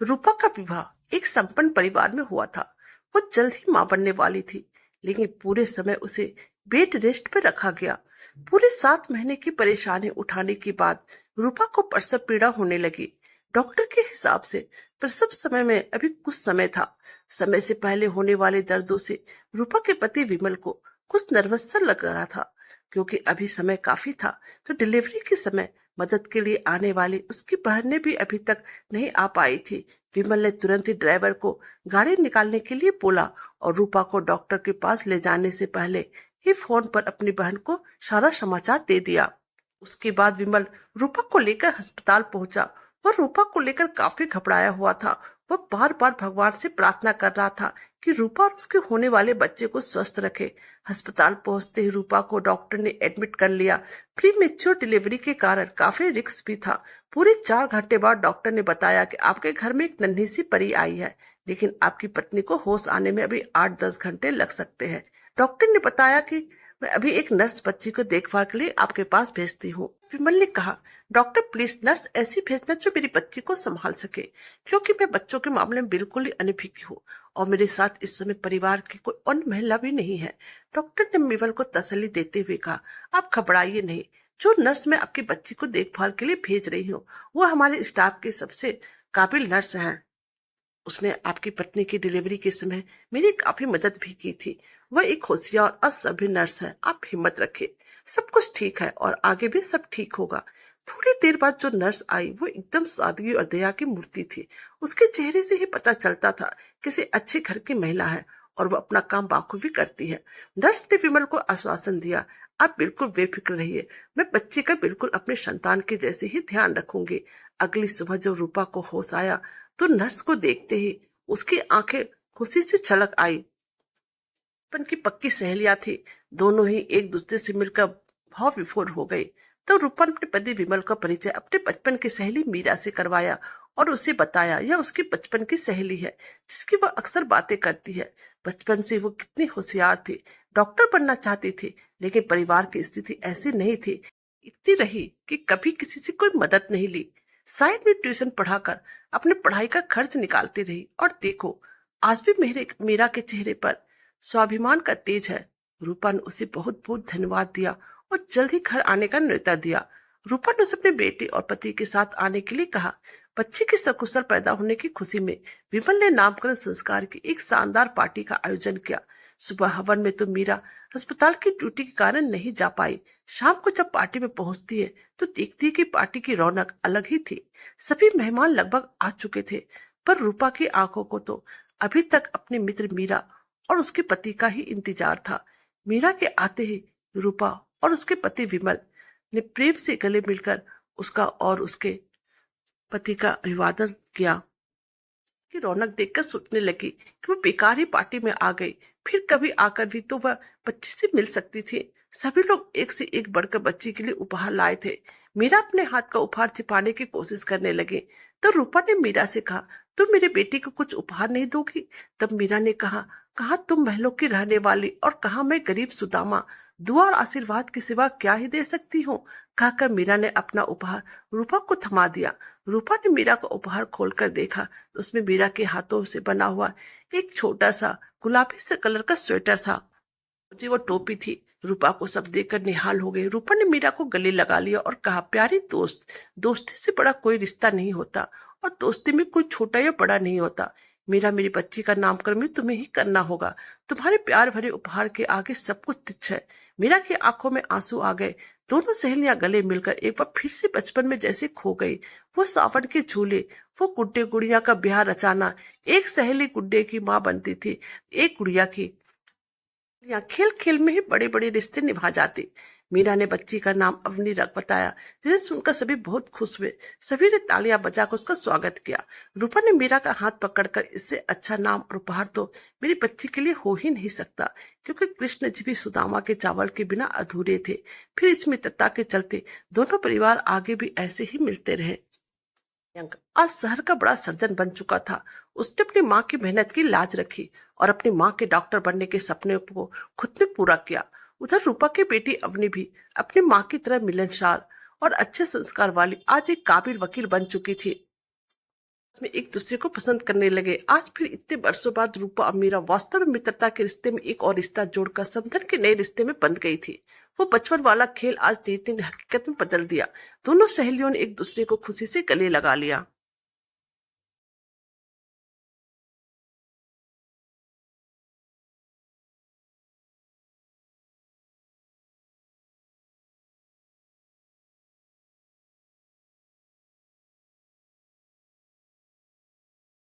रूपा का विवाह एक संपन्न परिवार में हुआ था। वो जल्द ही मां बनने वाली थी, लेकिन पूरे समय उसे बेड रेस्ट पर रखा गया। पूरे 7 महीने की परेशानी उठाने के बाद रूपा को प्रसव पीड़ा होने लगी। डॉक्टर के हिसाब से प्रसव समय में अभी कुछ समय था। समय से पहले होने वाले दर्दों से रूपा के पति विमल को कुछ नर्वस सा लग रहा था, क्योंकि अभी समय काफी था। तो डिलीवरी के समय मदद के लिए आने वाली उसकी बहनें भी अभी तक नहीं आ पाई थी। विमल ने तुरंत ही ड्राइवर को गाड़ी निकालने के लिए बोला और रूपा को डॉक्टर के पास ले जाने से पहले ही फोन पर अपनी बहन को सारा समाचार दे दिया। उसके बाद विमल रूपा को लेकर अस्पताल पहुंचा। वह रूपा को लेकर काफी घबराया हुआ था। वह बार बार भगवान से प्रार्थना कर रहा था कि रूपा और उसके होने वाले बच्चे को स्वस्थ रखे। अस्पताल पहुंचते ही रूपा को डॉक्टर ने एडमिट कर लिया। प्री मेच्योर डिलीवरी के कारण काफी रिस्क भी था। पूरे 4 घंटे बाद डॉक्टर ने बताया कि आपके घर में एक नन्ही सी परी आई है, लेकिन आपकी पत्नी को होश आने में अभी 8-10 घंटे लग सकते हैं। डॉक्टर ने बताया कि मैं अभी एक नर्स बच्ची को देखभाल के लिए आपके पास भेजती हूँ। विमल ने कहा, डॉक्टर प्लीज नर्स ऐसी भेजना जो मेरी बच्ची को संभाल सके, क्योंकि मैं बच्चों के मामले में बिल्कुल ही अनभिज्ञ हूँ और मेरे साथ इस समय परिवार की कोई अन्य महिला भी नहीं है। डॉक्टर ने विमल को तसल्ली देते हुए कहा, आप घबराइए नहीं। जो नर्स मैं आपकी बच्ची को देखभाल के लिए भेज रही हूँ वो हमारे स्टाफ के सबसे काबिल नर्स हैं। उसने आपकी पत्नी की डिलीवरी के समय मेरी काफी मदद भी की थी। वह एक होशियार और असभ्य नर्स है। आप हिम्मत रखिए, सब कुछ ठीक है और आगे भी सब ठीक होगा। थोड़ी देर बाद जो नर्स आई वो एकदम सादगी और दया की मूर्ति थी। उसके चेहरे से ही पता चलता था किसी अच्छे घर की महिला है और वो अपना काम बाखूबी करती है। नर्स ने विमल को आश्वासन दिया, आप बिल्कुल बेफिक्र रहिए, मैं बच्ची का बिल्कुल अपने संतान के जैसे ही ध्यान रखूंगी। अगली सुबह जब रूपा को होश आया तो नर्स को देखते ही उसकी आंखें खुशी से छलक आई। बचपन की पक्की सहेलियां थी, दोनों ही एक दूसरे से मिलकर भाव विभोर हो गई। तो रूपा ने अपने पति विमल का परिचय अपने बचपन की सहेली मीरा से करवाया और उसे बताया यह उसकी बचपन की सहेली है जिसकी वह अक्सर बातें करती है। बचपन से वो कितनी होशियार थी, डॉक्टर बनना चाहती थी, लेकिन परिवार की स्थिति ऐसी नहीं थी। इतनी रही कि कभी किसी से कोई मदद नहीं ली। साइड में ट्यूशन पढ़ाकर अपने पढ़ाई का खर्च निकालती रही और देखो आज भी मेरे मीरा के चेहरे पर स्वाभिमान का तेज है। रूपा ने उसे बहुत बहुत धन्यवाद दिया और जल्द ही घर आने का न्योता दिया। रूपा ने उसे अपने बेटे और पति के साथ आने के लिए कहा। बच्चे के सकुशल पैदा होने की खुशी में विमल ने नामकरण संस्कार की एक शानदार पार्टी का आयोजन किया। सुबह हवन में तो मीरा अस्पताल की ड्यूटी के कारण नहीं जा पाई। शाम को जब पार्टी में पहुंचती है तो देखती है कि पार्टी की रौनक अलग ही थी। सभी मेहमान लगभग आ चुके थे, पर रूपा की आंखों को तो अभी तक अपने मित्र मीरा और उसके पति का ही इंतजार था। मीरा के आते ही रूपा और उसके पति विमल ने प्रेम से गले मिलकर उसका और उसके पति का अभिवादन किया। की रौनक देखकर सोचने लगी कि वो बेकार ही पार्टी में आ गई। फिर कभी आकर भी तो वह बच्ची से मिल सकती थी। सभी लोग एक से एक बढ़कर बच्ची के लिए उपहार लाए थे। मीरा अपने हाथ का उपहार छिपाने की कोशिश करने लगे तो रूपा ने मीरा से कहा, तुम मेरे बेटे को कुछ उपहार नहीं दोगी? तब मीरा ने कहा, कहा तुम महलों की रहने वाली और कहा मैं गरीब सुदामा, दुआ और आशीर्वाद के सिवा क्या ही दे सकती हूँ। कहकर मीरा ने अपना उपहार रूपा को थमा दिया। रूपा ने मीरा का उपहार खोलकर देखा तो उसमें मीरा के हाथों से बना हुआ एक छोटा सा गुलाबी से कलर का स्वेटर था। जी वो टोपी थी। रूपा को सब देखकर निहाल हो गई। रूपा ने मीरा को गले लगा लिया और कहा, प्यारी दोस्त, दोस्ती से बड़ा कोई रिश्ता नहीं होता और दोस्ती में कोई छोटा या बड़ा नहीं होता। मीरा, मेरी बच्ची का नामकरण भी तुम्हें ही करना होगा। तुम्हारे प्यार भरे उपहार के आगे सब कुछ तुच्छ है। मीरा की आंखों में आंसू आ गए। दोनों सहेलियां गले मिलकर एक बार फिर से बचपन में जैसे खो गई। वो सावन के झूले, वो गुड्डे गुड़िया का ब्याह रचाना। एक सहेली गुड्डे की माँ बनती थी, एक गुड़िया की। यहाँ खेल खेल में ही बड़े बड़े रिश्ते निभा जाते। मीरा ने बच्ची का नाम अवनी रख बताया, जिसे सुनकर सभी बहुत खुश हुए। सभी ने तालियां बजाकर उसका स्वागत किया। रूपा ने मीरा का हाथ पकड़कर, इससे अच्छा नाम और उपहार तो मेरी बच्ची के लिए हो ही नहीं सकता, क्योंकि कृष्ण जी भी सुदामा के चावल के बिना अधूरे थे। फिर इस मित्रता के चलते दोनों परिवार आगे भी ऐसे ही मिलते रहे। आज शहर का बड़ा सर्जन बन चुका था। उसने अपनी माँ की मेहनत की लाज रखी और अपनी माँ के डॉक्टर बनने के सपने को खुद में पूरा किया। उधर रूपा की बेटी अवनी भी अपनी माँ की तरह मिलनसार और अच्छे संस्कार वाली आज एक काबिल वकील बन चुकी थी। में एक दूसरे को पसंद करने लगे। आज फिर इतने वर्षों बाद रूपा और मीरा वास्तव में मित्रता के रिश्ते में एक और रिश्ता जोड़कर समधन के नए रिश्ते में बंध गई थी। वो बचपन वाला खेल आज नीति ने हकीकत में बदल दिया। दोनों सहेलियों ने एक दूसरे को खुशी से गले लगा लिया।